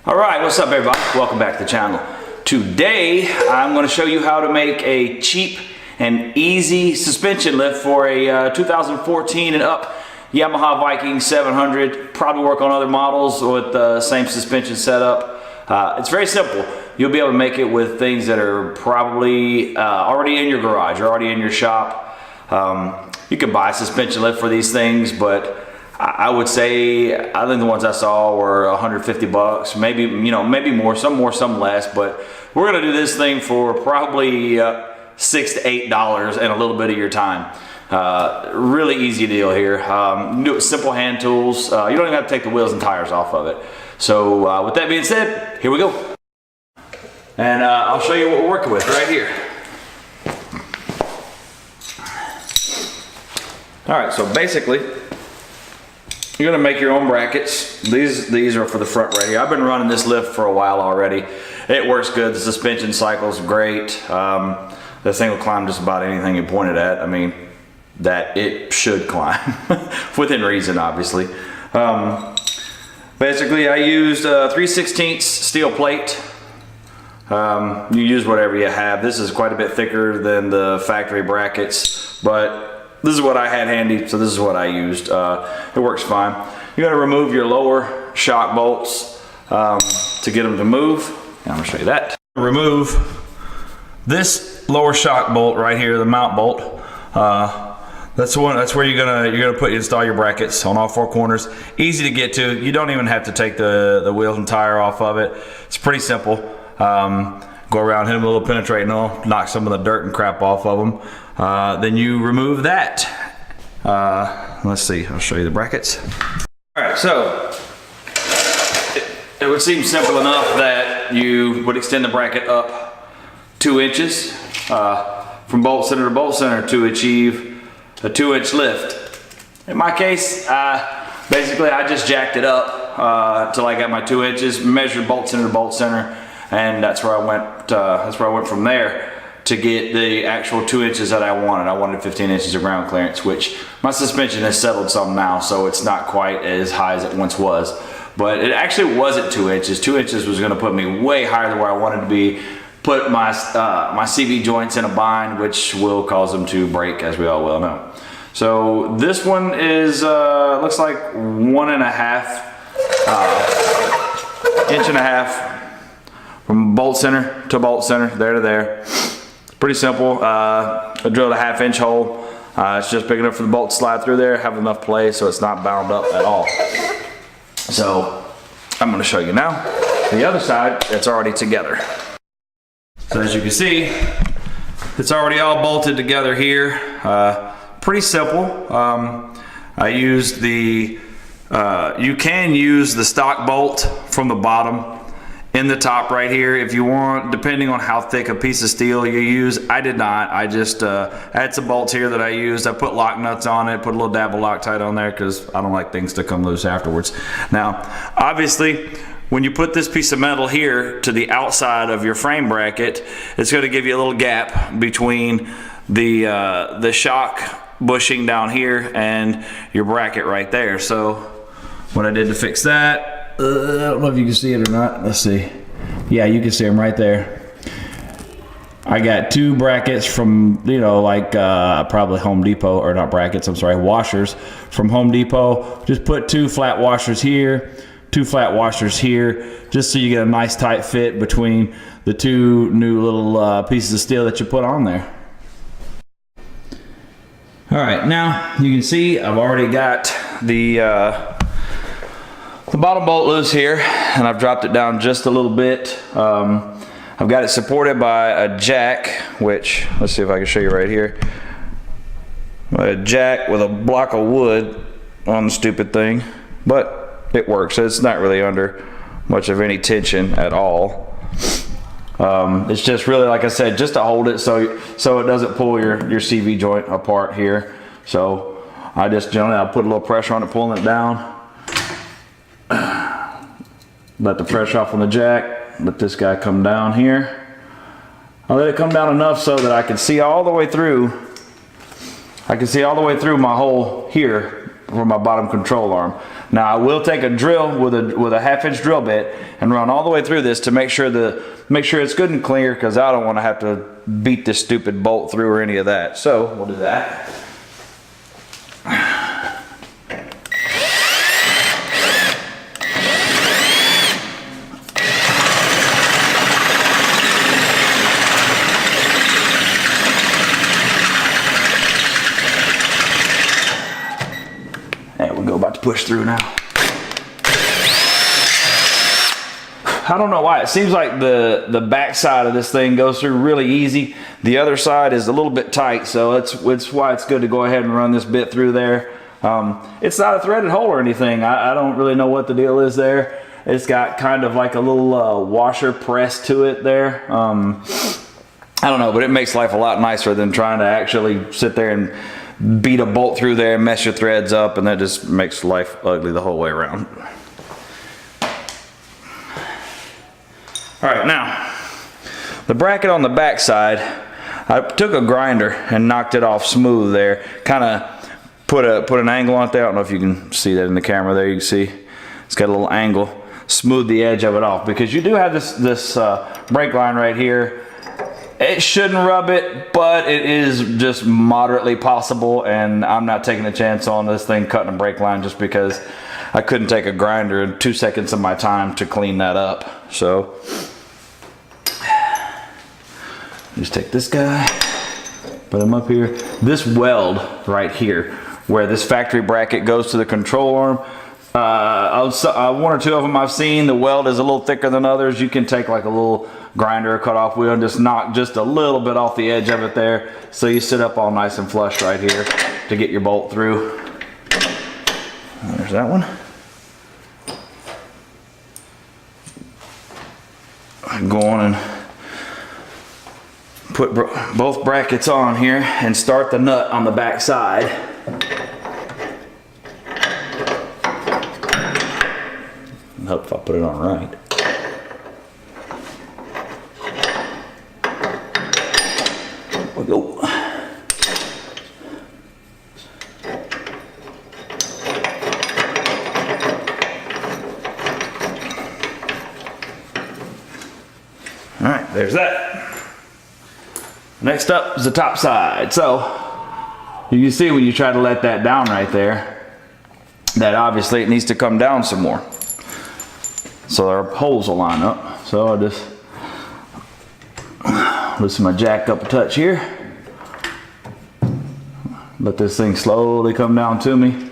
Alright, what's up everybody? Welcome back to the channel. Today I'm going to show you how to make a cheap and easy suspension lift for a 2014 and up Yamaha Viking 700. Probably work on other models with the same suspension setup. It's very simple. You'll be able to make it with things that are probably already in your garage or already in your shop. You can buy a suspension lift for these things, but I would say, I think the ones I saw were 150 bucks, maybe, maybe more, some less, but we're gonna do this thing for probably $6 to $8 and a little bit of your time. Really easy deal here. You can do it with simple hand tools. You don't even have to take the wheels and tires off of it. So with that being said, here we go. And I'll show you what we're working with right here. All right, so basically, you're gonna make your own brackets. These are for the front right here. I've been running this lift for a while already. It works good. The suspension cycle's great. This thing will climb just about anything you point it at. I mean, that it should climb within reason, obviously. Basically, I used 3/16 steel plate. You use whatever you have. This is quite a bit thicker than the factory brackets, but this is what I had handy, so this is what I used. It works fine. You gotta remove your lower shock bolts to get them to move. And I'm gonna show you that. Remove this lower shock bolt right here, the mount bolt. That's where you're gonna install your brackets on all four corners. Easy to get to. You don't even have to take the wheels and tire off of it. It's pretty simple. Go around, hit them with a little penetrating oil, knock some of the dirt and crap off of them. Then you remove that. Let's see, I'll show you the brackets. All right, so it would seem simple enough that you would extend the bracket up 2 inches from bolt center to bolt center to achieve a 2-inch lift. In my case, basically I just jacked it up till I got my 2 inches, measured bolt center to bolt center, and that's where I went. That's where I went from there to get the actual 2 inches that I wanted. I wanted 15 inches of ground clearance, which my suspension has settled some now, so it's not quite as high as it once was. But it actually wasn't 2 inches. 2 inches was going to put me way higher than where I wanted to be. Put my my CV joints in a bind, which will cause them to break, as we all well know. So this one is looks like 1.5 inch and a half from bolt center to bolt center, there to there. Pretty simple. I drilled a 1/2 inch hole. It's just big enough for the bolt to slide through there, have enough play so it's not bound up at all. So I'm going to show you now. The other side, it's already together. So as you can see, it's already all bolted together here. Pretty simple. I used the, you can use the stock bolt from the bottom in the top right here if you want, depending on how thick a piece of steel you use. I did not. I just had some bolts here that I used. I put lock nuts on it, put a little dab of Loctite on there because I don't like things to come loose afterwards. Now, obviously, when you put this piece of metal here to the outside of your frame bracket, it's going to give you a little gap between the shock bushing down here and your bracket right there. So what I did to fix that, I don't know if you can see it or not. Let's see. Yeah, you can see them right there. I got 2 brackets from, like probably Home Depot, or not brackets, I'm sorry, washers from Home Depot. Just put 2 flat washers here, 2 flat washers here, just so you get a nice tight fit between the 2 new little pieces of steel that you put on there. All right, now you can see I've already got the bottom bolt loose here, and I've dropped it down just a little bit. I've got it supported by a jack, which, let's see if I can show you right here. A jack with a block of wood on the stupid thing, but it works. It's not really under much of any tension at all. It's just really, like I said, just to hold it so it doesn't pull your CV joint apart here. So I just generally, I'll put a little pressure on it, pulling it down. Let the pressure off on the jack, let this guy come down here. I'll let it come down enough so that I can see all the way through. I can see all the way through my hole here my bottom control arm. Now I will take a drill with a 1/2-inch drill bit and run all the way through this to make sure it's good and clear, because I don't want to have to beat this stupid bolt through or any of that. So we'll do that. There we go, about to push through now. I don't know why, it seems like the back side of this thing goes through really easy. The other side is a little bit tight, so it's why it's good to go ahead and run this bit through there. It's not a threaded hole or anything. I don't really know what the deal is there. It's got kind of like a little washer press to it there. I don't know, but it makes life a lot nicer than trying to actually sit there and beat a bolt through there and mess your threads up, and that just makes life ugly the whole way around. All right, now the bracket on the back side, I took a grinder and knocked it off smooth there. Kind of put an angle on it there. I don't know if you can see that in the camera there. You can see it's got a little angle. Smooth the edge of it off, because you do have this brake line right here. It shouldn't rub it, but it is just moderately possible, and I'm not taking a chance on this thing cutting a brake line just because I couldn't take a grinder in 2 seconds of my time to clean that up. So just take this guy, put him up here. This weld right here, where this factory bracket goes to the control arm, one or two of them I've seen, the weld is a little thicker than others. You can take like a little grinder or cut off wheel and just knock just a little bit off the edge of it there, so you sit up all nice and flush right here to get your bolt through. There's that one. Go on and put both brackets on here and start the nut on the back side. I hope if I put it on right. There we go. All right, there's that. Next up is the top side. So you can see when you try to let that down right there, that obviously it needs to come down some more, so our holes will line up. So I just loosen my jack up a touch here, let this thing slowly come down to me.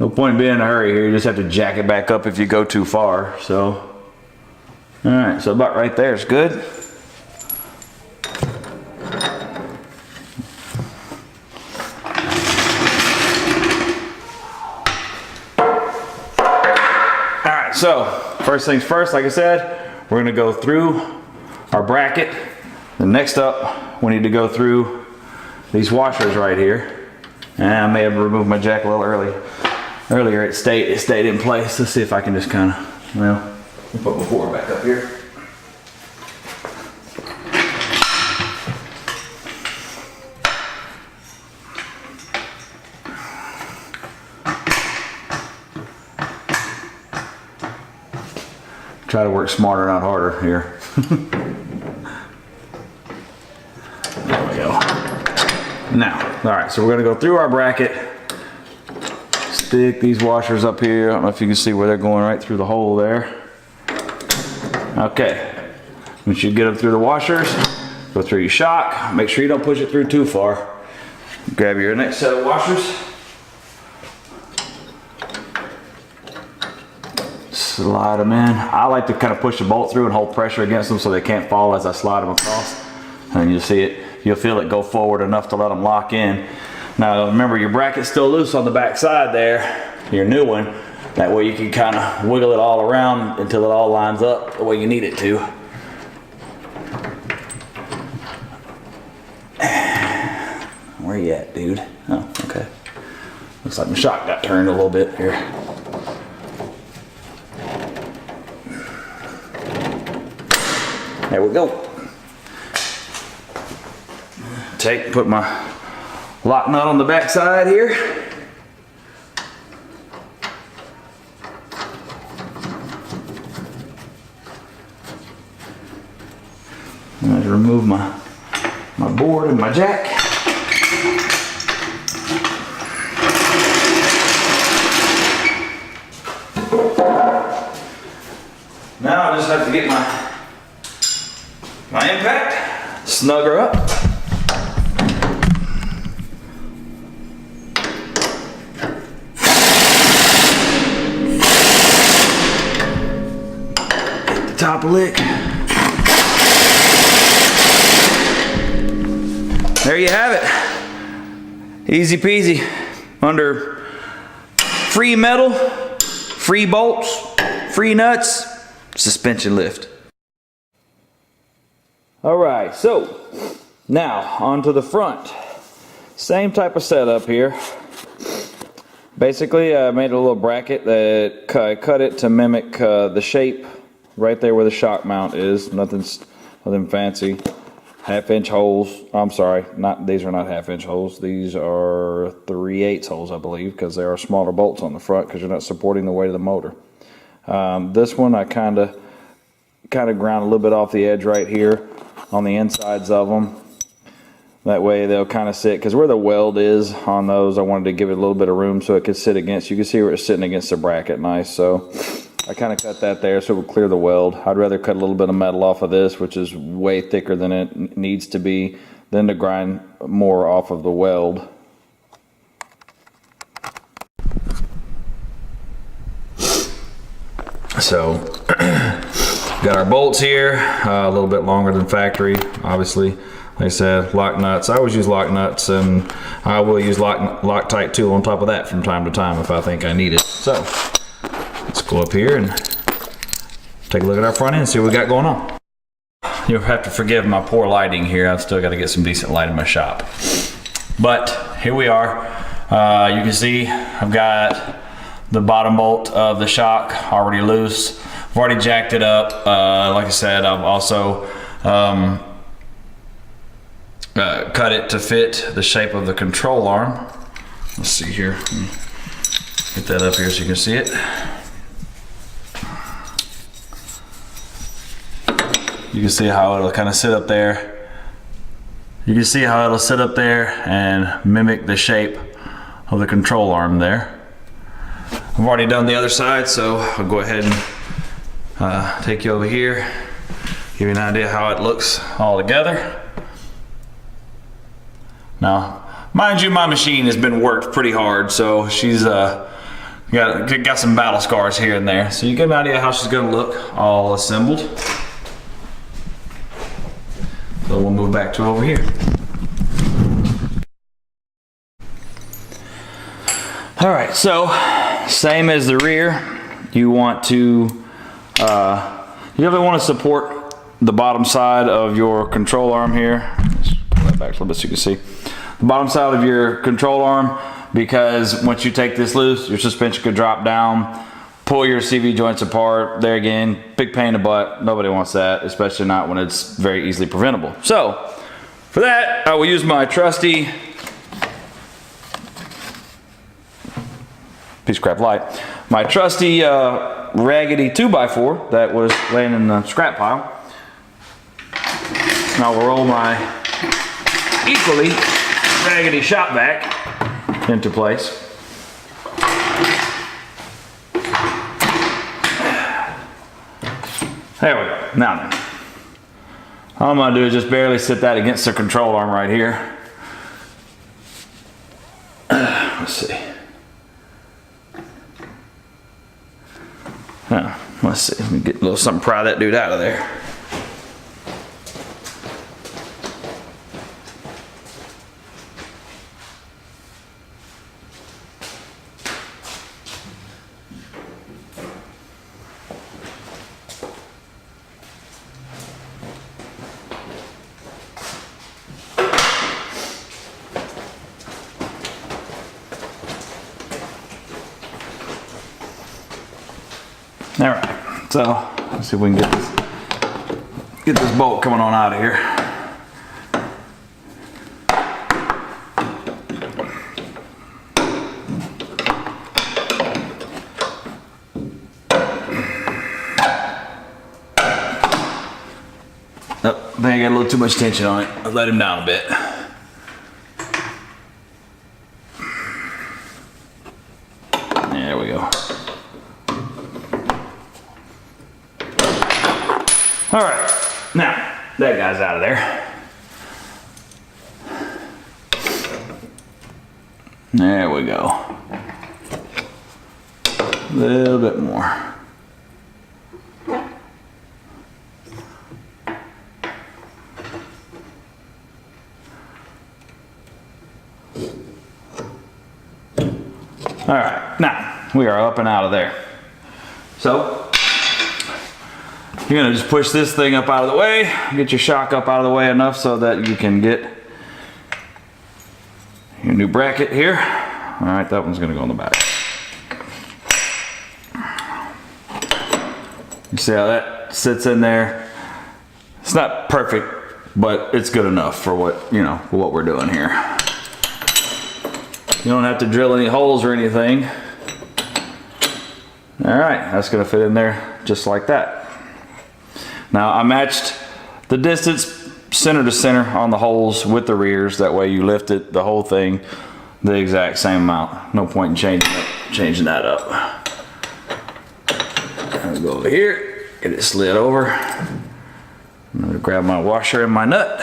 No point being in a hurry here, you just have to jack it back up if you go too far. So all right, so about right there is good. All right, so first things first, like I said, we're gonna go through our bracket. Then next up, we need to go through these washers right here. And I may have removed my jack a little earlier. It stayed in place. Let's see if I can just kind of, well, put my board back up here. Try to work smarter, not harder here. There we go. Now, all right, so we're gonna go through our bracket, stick these washers up here. I don't know if you can see where they're going right through the hole there. Okay, once you get them through the washers, go through your shock. Make sure you don't push it through too far. Grab your next set of washers. Slide them in. I like to kind of push the bolt through and hold pressure against them so they can't fall as I slide them across. And you'll see it, you'll feel it go forward enough to let them lock in. Now remember, your bracket's still loose on the back side there, your new one. That way you can kind of wiggle it all around until it all lines up the way you need it to. Where you at, dude? Oh, okay. Looks like my shock got turned a little bit here. There we go. Put my lock nut on the back side here. I'm going to remove my board and my jack. Now I just have to get my impact, snug her up. Hit the top lick. There you have it. Easy peasy. Under free metal, free bolts, free nuts, suspension lift. Alright, so now onto the front. Same type of setup here. Basically I made a little bracket that cut it to mimic the shape right there where the shock mount is. Nothing fancy. 1/2-inch holes. I'm sorry, these are not 1/2-inch holes. These are 3/8 holes, I believe, because they are smaller bolts on the front because you're not supporting the weight of the motor. This one I kind of ground a little bit off the edge right here on the insides of them. That way they'll kind of sit, because where the weld is on those, I wanted to give it a little bit of room so it could sit against. You can see where it's sitting against the bracket nice. So I kind of cut that there so it would clear the weld. I'd rather cut a little bit of metal off of this, which is way thicker than it needs to be, than to grind more off of the weld. So got our bolts here, a little bit longer than factory, obviously. Like I said, lock nuts. I always use lock nuts, and I will use Loctite tool on top of that from time to time if I think I need it. So let's go up here and take a look at our front end and see what we got going on. You'll have to forgive my poor lighting here. I've still got to get some decent light in my shop. But here we are. You can see I've got the bottom bolt of the shock already loose. I've already jacked it up. Like I said, I've also cut it to fit the shape of the control arm. Let's see here. Get that up here so you can see it. You can see how it'll kind of sit up there. You can see how it'll sit up there and mimic the shape of the control arm there. I've already done the other side, so I'll go ahead and take you over here, give you an idea how it looks all together. Now, mind you, my machine has been worked pretty hard, so she's got some battle scars here and there. So you get an idea how she's gonna look all assembled. So we'll move back to over here. All right, so same as the rear, you want to, you definitely want to support the bottom side of your control arm here. Let's pull that back a little bit so you can see. The bottom side of your control arm, because once you take this loose, your suspension could drop down, pull your CV joints apart. There again, big pain in the butt. Nobody wants that, especially not when it's very easily preventable. So for that, I will use my trusty piece of crap light. My trusty raggedy 2x4 that was laying in the scrap pile. And I'll roll my equally raggedy shop vac into place. There we go. Now then, all I'm gonna do is just barely sit that against the control arm right here. Let's see. Let's see. Let me get a little something, pry that dude out of there. All right, so let's see if we can get this bolt coming on out of here. I think I got a little too much tension on it. I'll let him down a bit. There we go. All right, now that guy's out of there. There we go. A little bit more. All right, now we are up and out of there. So you're gonna just push this thing up out of the way, get your shock up out of the way enough so that you can get your new bracket here. All right, that one's gonna go in the back. You see how that sits in there? It's not perfect, but it's good enough for what, you know, for what we're doing here. You don't have to drill any holes or anything. All right, that's gonna fit in there just like that. Now I matched the distance center to center on the holes with the rears. That way you lift it, the whole thing, the exact same amount. No point in changing that up. I'll go over here, get it slid over. I'm gonna grab my washer and my nut.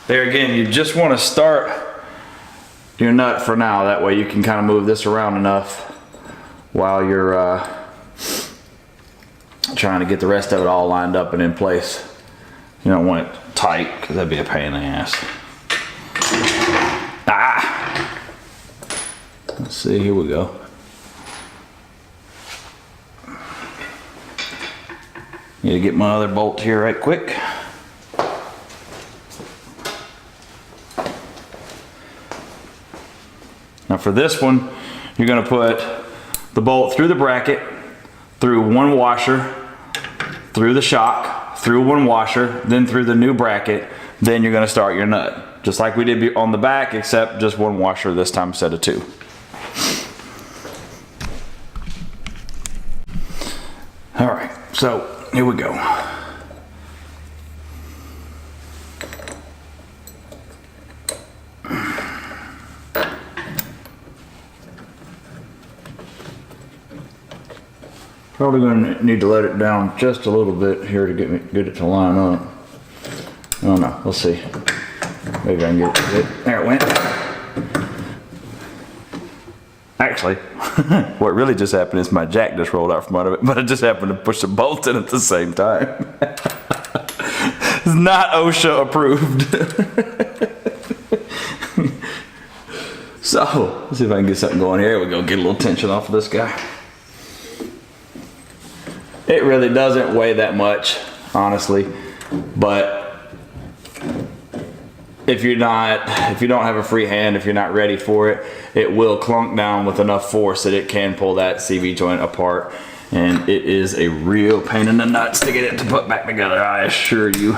There again, you just want to start your nut for now. That way you can kind of move this around enough while you're trying to get the rest of it all lined up and in place. You don't want it tight because that'd be a pain in the ass. Ah! Let's see, here we go. Need to get my other bolt here right quick. Now for this one, you're gonna put the bolt through the bracket, through one washer, through the shock, through one washer, then through the new bracket, then you're gonna start your nut. Just like we did on the back, except just one washer this time instead of two. All right, so here we go. Probably going to need to let it down just a little bit here to get it to line up. I don't know, we'll see. Maybe I can get it. There it went. Actually, what really just happened is my jack just rolled out from under it, but I just happened to push the bolt in at the same time. It's not OSHA approved. So, let's see if I can get something going here. Here we go, get a little tension off of this guy. It really doesn't weigh that much, honestly, but if you don't have a free hand, if you're not ready for it, it will clunk down with enough force that it can pull that CV joint apart, and it is a real pain in the nuts to get it to put back together, I assure you.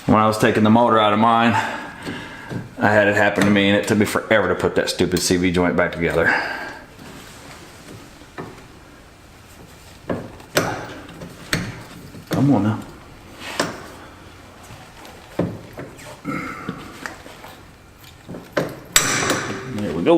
When I was taking the motor out of mine, I had it happen to me, and it took me forever to put that stupid CV joint back together. Come on now. There we go.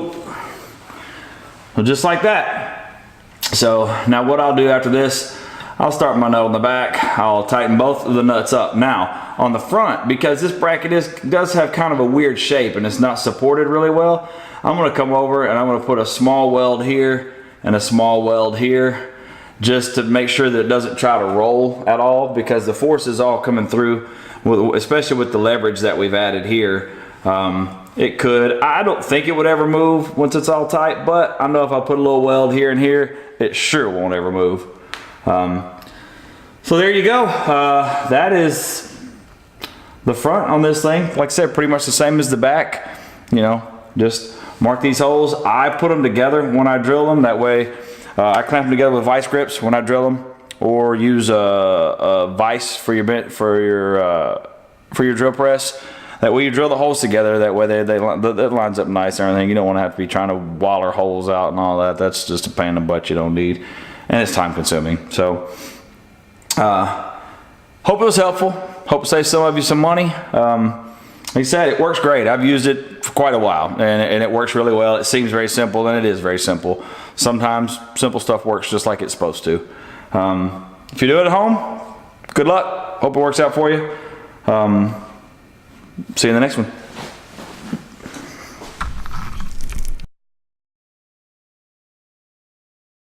Well, just like that. So now what I'll do after this, I'll start my nut on the back. I'll tighten both of the nuts up. Now on the front, because this bracket does have kind of a weird shape and it's not supported really well, I'm gonna come over and I'm gonna put a small weld here and a small weld here, just to make sure that it doesn't try to roll at all, because the force is all coming through, especially with the leverage that we've added here. It could, I don't think it would ever move once it's all tight, but I know if I put a little weld here and here, it sure won't ever move. So there you go. That is the front on this thing. Like I said, pretty much the same as the back. You know, just mark these holes. I put them together when I drill them. That way, I clamp them together with vice grips when I drill them, or use a vise for your drill press. That way you drill the holes together, that way that lines up nice and everything. You don't want to have to be trying to waller holes out and all that. That's just a pain in the butt you don't need, and it's time consuming. So hope it was helpful. Hope it saves some of you some money. Like I said, it works great. I've used it for quite a while, and it works really well. It seems very simple, and it is very simple. Sometimes simple stuff works just like it's supposed to. If you do it at home, good luck. Hope it works out for you. See you in the next one.